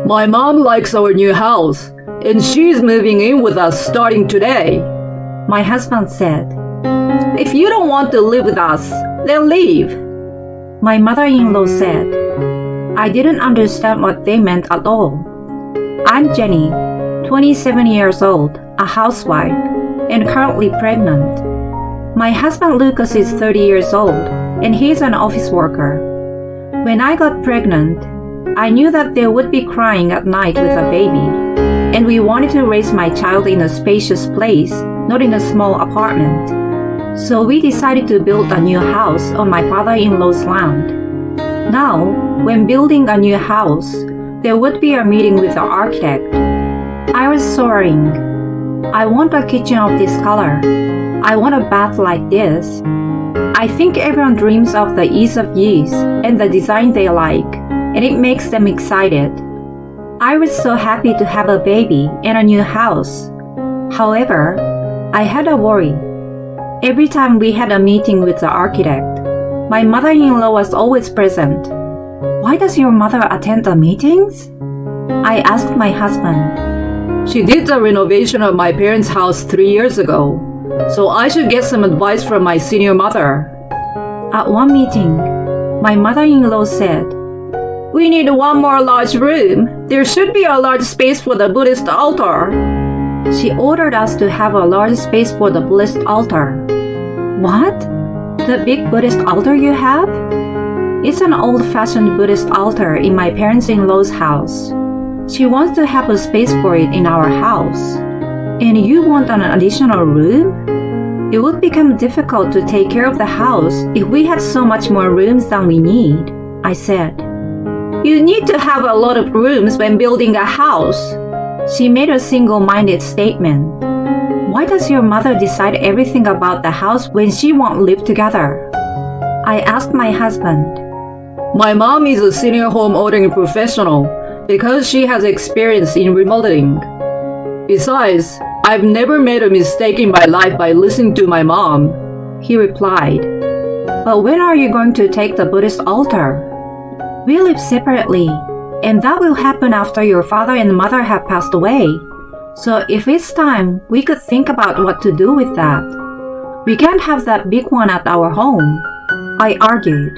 My mom likes our new house, and she's moving in with us starting today. My husband said. If you don't want to live with us, then leave. My mother-in-law said. I didn't understand what they meant at all. I'm Jenny, 27 years old, a housewife, and currently pregnant. My husband Lucas is 30 years old, and he's an office worker. When I got pregnant, I knew that they would be crying at night with a baby, and we wanted to raise my child in a spacious place, not in a small apartment. So we decided to build a new house on my father-in-law's land. Now, when building a new house, there would be a meeting with the architect. I was soaring. I want a kitchen of this color. I want a bath like this. I think everyone dreams of the ease of use and the design they like, and it makes them excited. I was so happy to have a baby and a new house. However, I had a worry. Every time we had a meeting with the architect, my mother-in-law was always present. Why does your mother attend the meetings? I asked my husband. She did the renovation of my parents' house 3 years ago, so I should get some advice from my senior mother. At one meeting, my mother-in-law said, We need one more large room. There should be a large space for the Buddhist altar. She ordered us to have a large space for the Buddhist altar. What? The big Buddhist altar you have? It's an old-fashioned Buddhist altar in my parents-in-law's house. She wants to have a space for it in our house. And you want an additional room? It would become difficult to take care of the house if we had so much more rooms than we need, I said. You need to have a lot of rooms when building a house. She made a single-minded statement. Why does your mother decide everything about the house when she won't live together? I asked my husband. My mom is a senior home ordering professional because she has experience in remodeling. Besides, I've never made a mistake in my life by listening to my mom, he replied. But when are you going to take the Buddhist altar? We live separately, and that will happen after your father and mother have passed away. So if it's time, we could think about what to do with that. We can't have that big one at our home, I argued.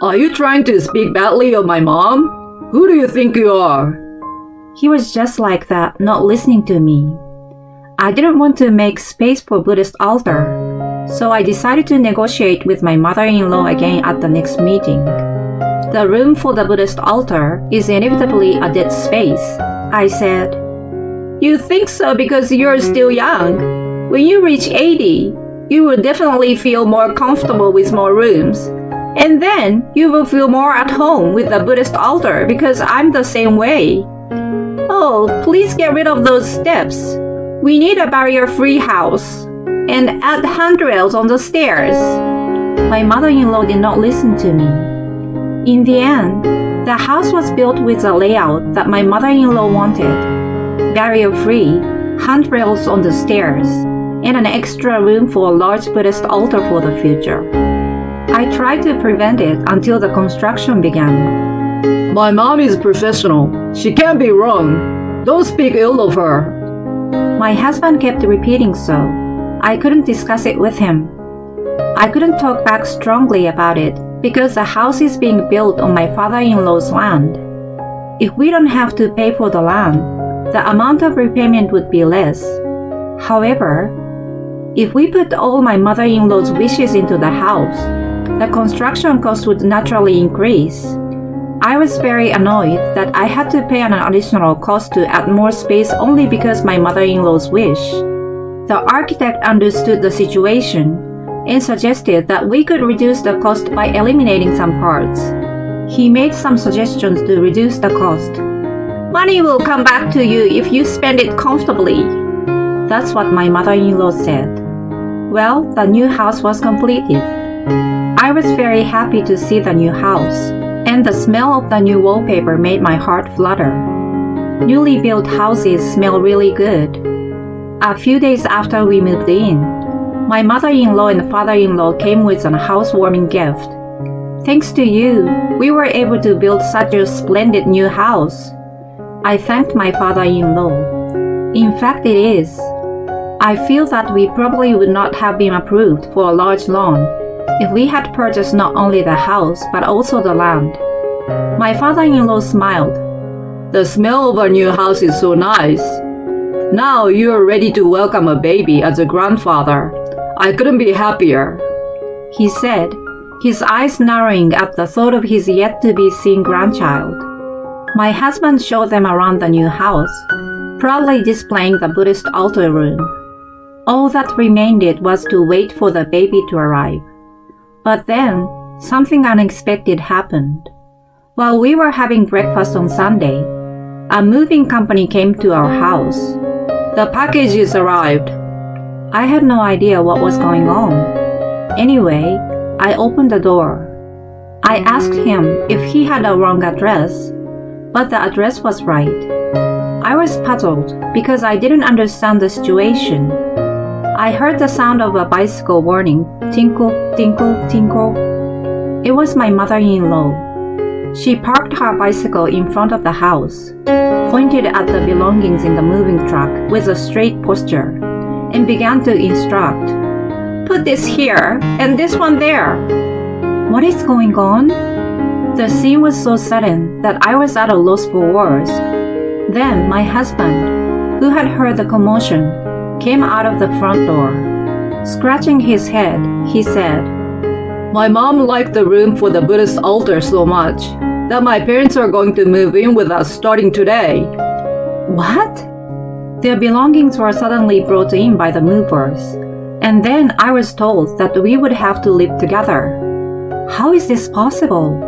Are you trying to speak badly of my mom? Who do you think you are? He was just like that, not listening to me. I didn't want to make space for Buddhist altar, so I decided to negotiate with my mother-in-law again at the next meeting. The room for the Buddhist altar is inevitably a dead space, I said. You think so because you're still young. When you reach 80, you will definitely feel more comfortable with more rooms. And then you will feel more at home with the Buddhist altar because I'm the same way. Oh, please get rid of those steps. We need a barrier-free house. And add handrails on the stairs. My mother-in-law did not listen to me. In the end, the house was built with a layout that my mother-in-law wanted. Barrier-free, handrails on the stairs, and an extra room for a large Buddhist altar for the future. I tried to prevent it until the construction began. My mom is professional. She can't be wrong. Don't speak ill of her. My husband kept repeating so. I couldn't discuss it with him. I couldn't talk back strongly about it because the house is being built on my father-in-law's land. If we don't have to pay for the land, the amount of repayment would be less. However, if we put all my mother-in-law's wishes into the house, the construction cost would naturally increase. I was very annoyed that I had to pay an additional cost to add more space only because my mother-in-law's wish. The architect understood the situation and suggested that we could reduce the cost by eliminating some parts. He made some suggestions to reduce the cost. Money will come back to you if you spend it comfortably. That's what my mother-in-law said. Well, the new house was completed. I was very happy to see the new house, and the smell of the new wallpaper made my heart flutter. Newly built houses smell really good. A few days after we moved in, my mother-in-law and father-in-law came with a housewarming gift. Thanks to you, we were able to build such a splendid new house. I thanked my father-in-law. In fact, it is. I feel that we probably would not have been approved for a large loan if we had purchased not only the house but also the land. My father-in-law smiled. The smell of our new house is so nice. Now you are ready to welcome a baby as a grandfather. I couldn't be happier, he said, his eyes narrowing at the thought of his yet-to-be-seen grandchild. My husband showed them around the new house, proudly displaying the Buddhist altar room. All that remained was to wait for the baby to arrive. But then, something unexpected happened. While we were having breakfast on Sunday, a moving company came to our house. The packages arrived. I had no idea what was going on. Anyway, I opened the door. I asked him if he had a wrong address, but the address was right. I was puzzled because I didn't understand the situation. I heard the sound of a bicycle warning, tinkle, tinkle, tinkle. It was my mother-in-law. She parked her bicycle in front of the house, pointed at the belongings in the moving truck with a straight posture, and began to instruct. Put this here and this one there. What is going on? The scene was so sudden that I was at a loss for words. Then my husband, who had heard the commotion, came out of the front door. Scratching his head, he said, My mom liked the room for the Buddhist altar so much that my parents are going to move in with us starting today. What? Their belongings were suddenly brought in by the movers, and then I was told that we would have to live together. How is this possible?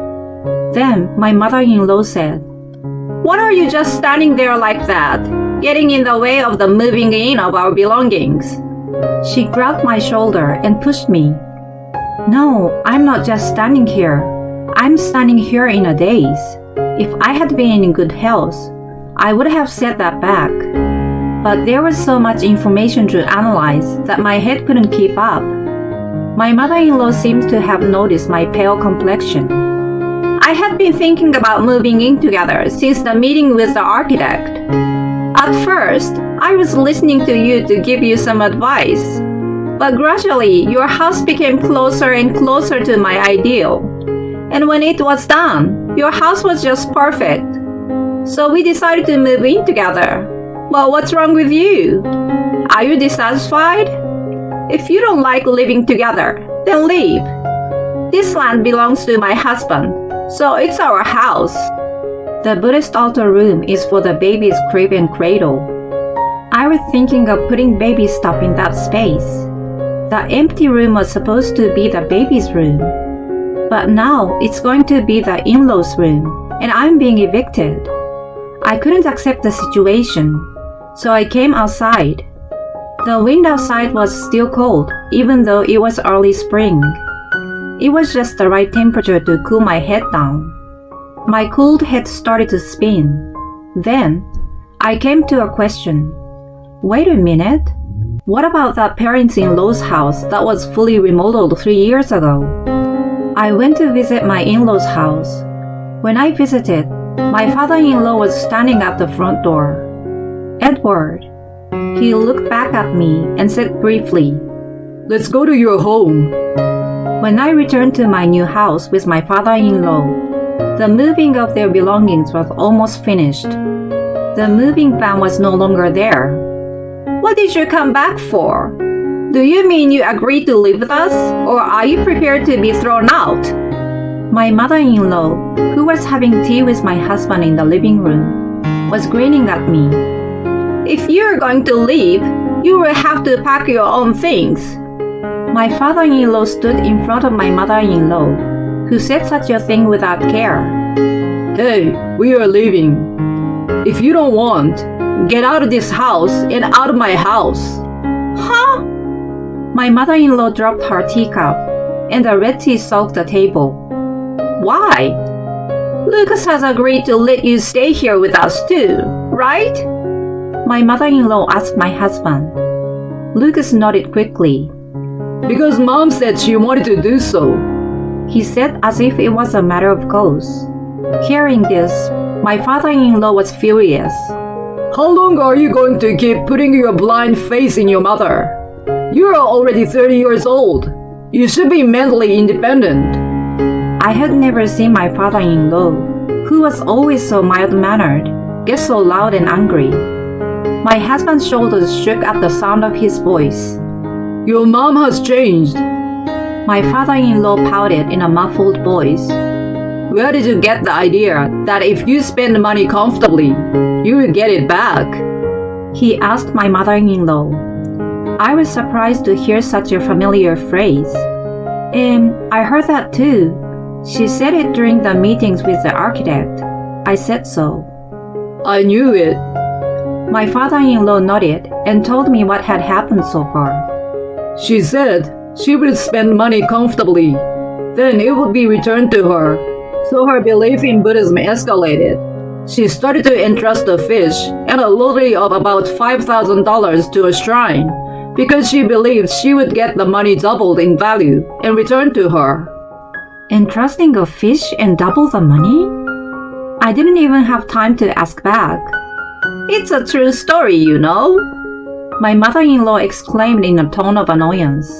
Then my mother-in-law said, What are you just standing there like that, getting in the way of the moving in of our belongings? She grabbed my shoulder and pushed me. No, I'm not just standing here. I'm standing here in a daze. If I had been in good health, I would have said that back. But there was so much information to analyze that my head couldn't keep up. My mother-in-law seemed to have noticed my pale complexion. I had been thinking about moving in together since the meeting with the architect. At first, I was listening to you to give you some advice. But gradually, your house became closer and closer to my ideal. And when it was done, your house was just perfect. So we decided to move in together. Well, what's wrong with you? Are you dissatisfied? If you don't like living together, then leave. This land belongs to my husband, so it's our house. The Buddhist altar room is for the baby's crib and cradle. I was thinking of putting baby stuff in that space. The empty room was supposed to be the baby's room. But now it's going to be the in-laws' room, and I'm being evicted. I couldn't accept the situation, so I came outside. The wind outside was still cold, even though it was early spring. It was just the right temperature to cool my head down. My cooled head started to spin. Then, I came to a question. Wait a minute. What about that parents-in-law's house that was fully remodeled 3 years ago? I went to visit my in-laws' house. When I visited, my father-in-law was standing at the front door. Edward. He looked back at me and said briefly, Let's go to your home. When I returned to my new house with my father-in-law, the moving of their belongings was almost finished. The moving van was no longer there. What did you come back for? Do you mean you agreed to live with us, or are you prepared to be thrown out? My mother-in-law, who was having tea with my husband in the living room, was grinning at me. If you're going to leave, you will have to pack your own things. My father-in-law stood in front of my mother-in-law, who said such a thing without care. Hey, we are leaving. If you don't want, get out of this house and out of my house. Huh? My mother-in-law dropped her teacup, and the red tea soaked the table. Why? Lucas has agreed to let you stay here with us too, right? My mother-in-law asked my husband. Lucas nodded quickly. Because Mom said she wanted to do so, he said as if it was a matter of course. Hearing this, My father-in-law was furious. How long are you going to keep putting your blind faith in your mother? You are already 30 years old. You should be mentally independent. I had never seen my father-in-law, who was always so mild-mannered, get so loud and angry. My husband's shoulders shook at the sound of his voice. Your mom has changed. My father-in-law pouted in a muffled voice. Where did you get the idea that if you spend money comfortably, you will get it back? He asked my mother-in-law. I was surprised to hear such a familiar phrase. I heard that too. She said it during the meetings with the architect. I said so. I knew it. My father-in-law nodded and told me what had happened so far. She said she would spend money comfortably. Then it would be returned to her. So her belief in Buddhism escalated. She started to entrust a fish and a lottery of about $5,000 to a shrine because she believed she would get the money doubled in value and returned to her. Entrusting a fish and double the money? I didn't even have time to ask back. It's a true story, you know, my mother-in-law exclaimed in a tone of annoyance.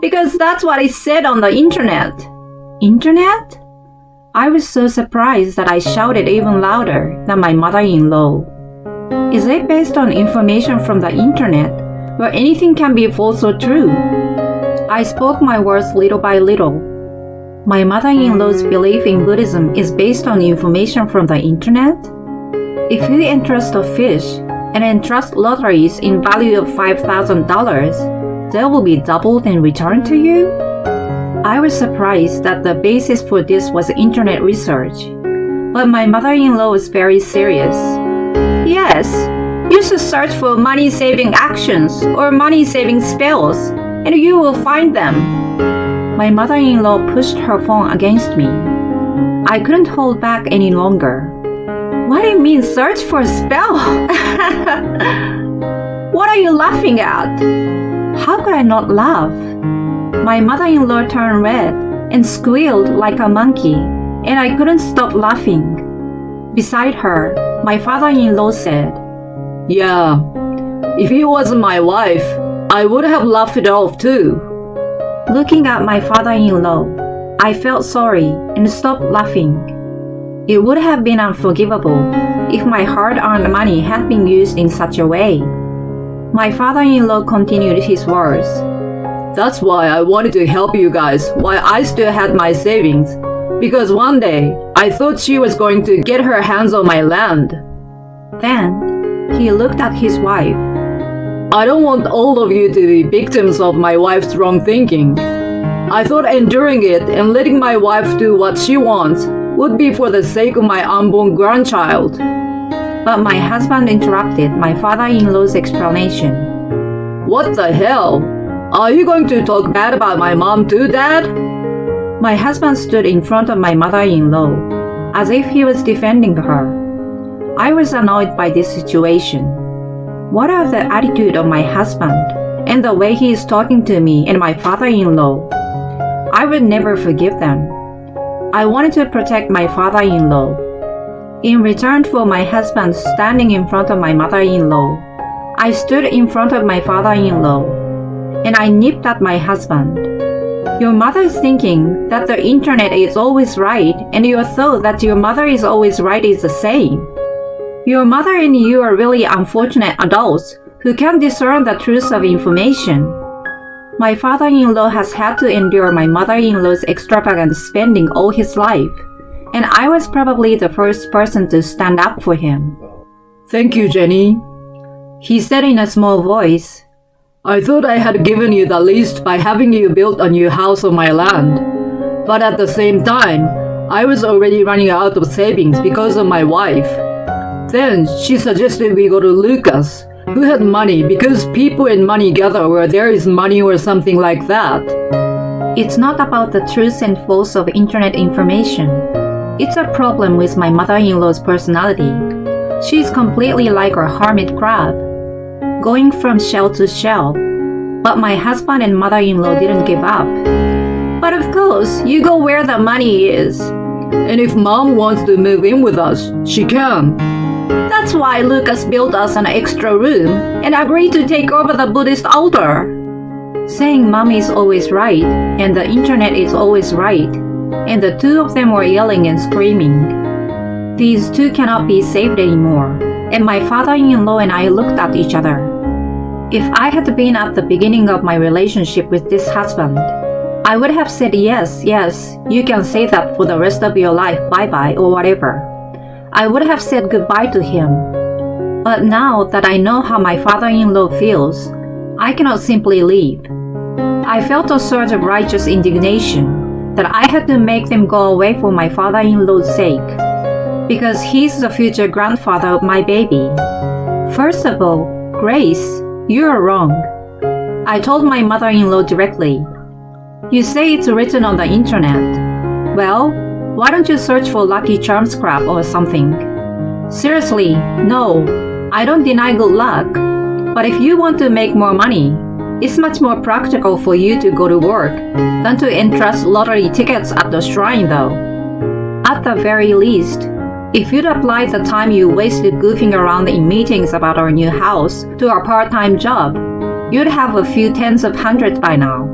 Because that's what it said on the internet. Internet? I was so surprised that I shouted even louder than my mother-in-law. Is it based on information from the internet, where anything can be false or true? I spoke my words little by little. My mother-in-law's belief in Buddhism is based on information from the internet? If you entrust a fish and entrust lotteries in value of $5,000, they will be doubled and returned to you? I was surprised that the basis for this was internet research, but my mother-in-law was very serious. Yes, you should search for money-saving actions or money-saving spells, and you will find them. My mother-in-law pushed her phone against me. I couldn't hold back any longer. What do you mean, search for a spell? What are you laughing at? How could I not laugh? My mother-in-law turned red and squealed like a monkey, and I couldn't stop laughing. Beside her, my father-in-law said, Yeah, if it wasn't my wife, I would have laughed it off too. Looking at my father-in-law, I felt sorry and stopped laughing. It would have been unforgivable if my hard-earned money had been used in such a way. My father-in-law continued his words. That's why I wanted to help you guys while I still had my savings, because one day I thought she was going to get her hands on my land. Then he looked at his wife. I don't want all of you to be victims of my wife's wrong thinking. I thought enduring it and letting my wife do what she wants would be for the sake of my unborn grandchild. But my husband interrupted my father-in-law's explanation. What the hell? Are you going to talk bad about my mom too, Dad? My husband stood in front of my mother-in-law, as if he was defending her. I was annoyed by this situation. What are the attitude of my husband and the way he is talking to me and my father-in-law? I would never forgive them. I wanted to protect my father-in-law. In return for my husband standing in front of my mother-in-law, I stood in front of my father-in-law, and I nipped at my husband. Your mother is thinking that the internet is always right, and your thought that your mother is always right is the same. Your mother and you are really unfortunate adults who can't discern the truth of information. My father-in-law has had to endure my mother-in-law's extravagant spending all his life, and I was probably the first person to stand up for him. Thank you, Jenny, he said in a small voice. I thought I had given you the least by having you build a new house on my land. But at the same time, I was already running out of savings because of my wife. Then she suggested we go to Lucas, who had money because people and money gather where there is money or something like that. It's not about the truth and false of internet information. It's a problem with my mother-in-law's personality. She's completely like a hermit crab, going from shell to shell. But my husband and mother-in-law didn't give up. But of course, you go where the money is. And if mom wants to move in with us, she can. That's why Lucas built us an extra room and agreed to take over the Buddhist altar. Saying mom is always right and the internet is always right, and the two of them were yelling and screaming. These two cannot be saved anymore, and my father-in-law and I looked at each other. If I had been at the beginning of my relationship with this husband, I would have said yes, you can say that for the rest of your life, bye-bye or whatever. I would have said goodbye to him. But now that I know how my father-in-law feels, I cannot simply leave. I felt a surge of righteous indignation that I had to make them go away for my father-in-law's sake, because he's the future grandfather of my baby. First of all, Grace, you're wrong. I told my mother-in-law directly. You say it's written on the internet. Well, why don't you search for Lucky Charm scrap or something? Seriously, no, I don't deny good luck. But if you want to make more money, it's much more practical for you to go to work than to entrust lottery tickets at the shrine though. At the very least, if you'd applied the time you wasted goofing around in meetings about our new house to a part-time job, you'd have a few tens of hundreds by now.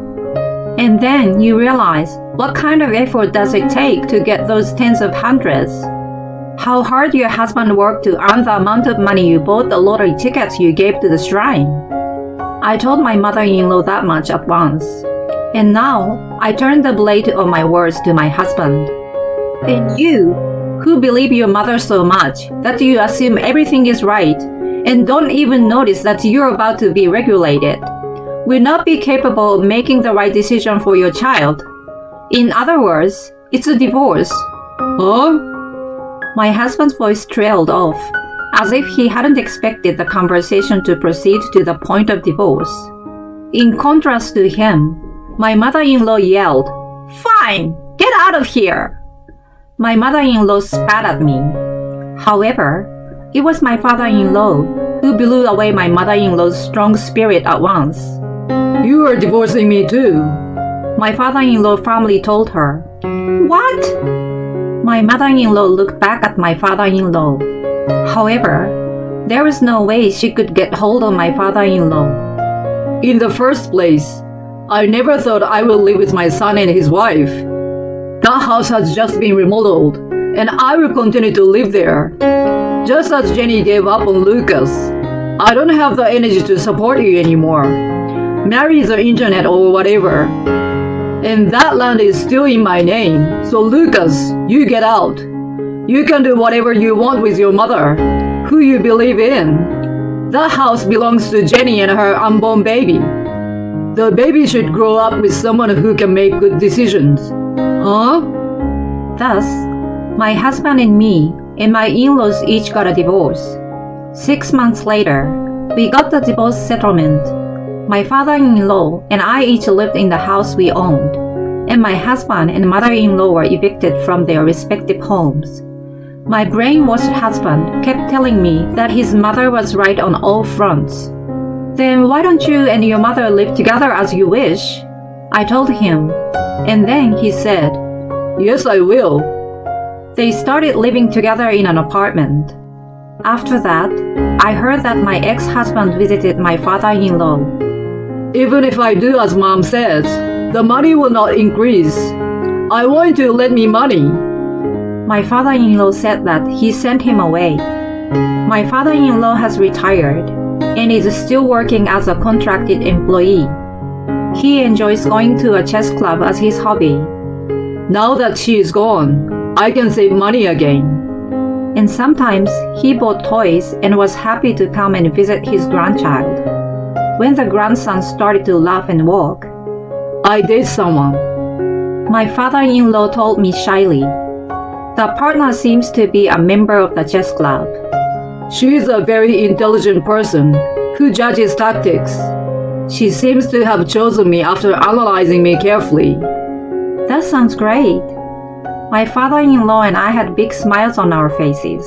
And then you realize, what kind of effort does it take to get those tens of hundreds? How hard your husband worked to earn the amount of money you bought the lottery tickets you gave to the shrine. I told my mother-in-law that much at once. And now, I turn the blade of my words to my husband. And you, who believe your mother so much that you assume everything is right and don't even notice that you're about to be regulated, will not be capable of making the right decision for your child. In other words, it's a divorce. Huh? My husband's voice trailed off, as if he hadn't expected the conversation to proceed to the point of divorce. In contrast to him, my mother-in-law yelled, "Fine! Get out of here!" My mother-in-law spat at me. However, it was my father-in-law who blew away my mother-in-law's strong spirit at once. You are divorcing me too. My father-in-law firmly told her. What? My mother-in-law looked back at my father-in-law. However, there was no way she could get hold of my father-in-law. In the first place, I never thought I would live with my son and his wife. That house has just been remodeled, and I will continue to live there. Just as Jenny gave up on Lucas, I don't have the energy to support you anymore. Marry the internet or whatever. And that land is still in my name, so Lucas, you get out. You can do whatever you want with your mother, who you believe in. That house belongs to Jenny and her unborn baby. The baby should grow up with someone who can make good decisions. Huh? Thus, my husband and me and my in-laws each got a divorce. 6 months later, we got the divorce settlement. My father-in-law and I each lived in the house we owned, and my husband and mother-in-law were evicted from their respective homes. My brainwashed husband kept telling me that his mother was right on all fronts. Then why don't you and your mother live together as you wish? I told him, and then he said, Yes, I will. They started living together in an apartment. After that, I heard that my ex-husband visited my father-in-law. Even if I do as mom says, the money will not increase. I want you to lend me money. My father-in-law said that he sent him away. My father-in-law has retired and is still working as a contracted employee. He enjoys going to a chess club as his hobby. Now that she is gone, I can save money again. And sometimes he bought toys and was happy to come and visit his grandchild. When the grandson started to laugh and walk, I date someone. My father-in-law told me shyly. The partner seems to be a member of the chess club. She is a very intelligent person who judges tactics. She seems to have chosen me after analyzing me carefully. That sounds great. My father-in-law and I had big smiles on our faces.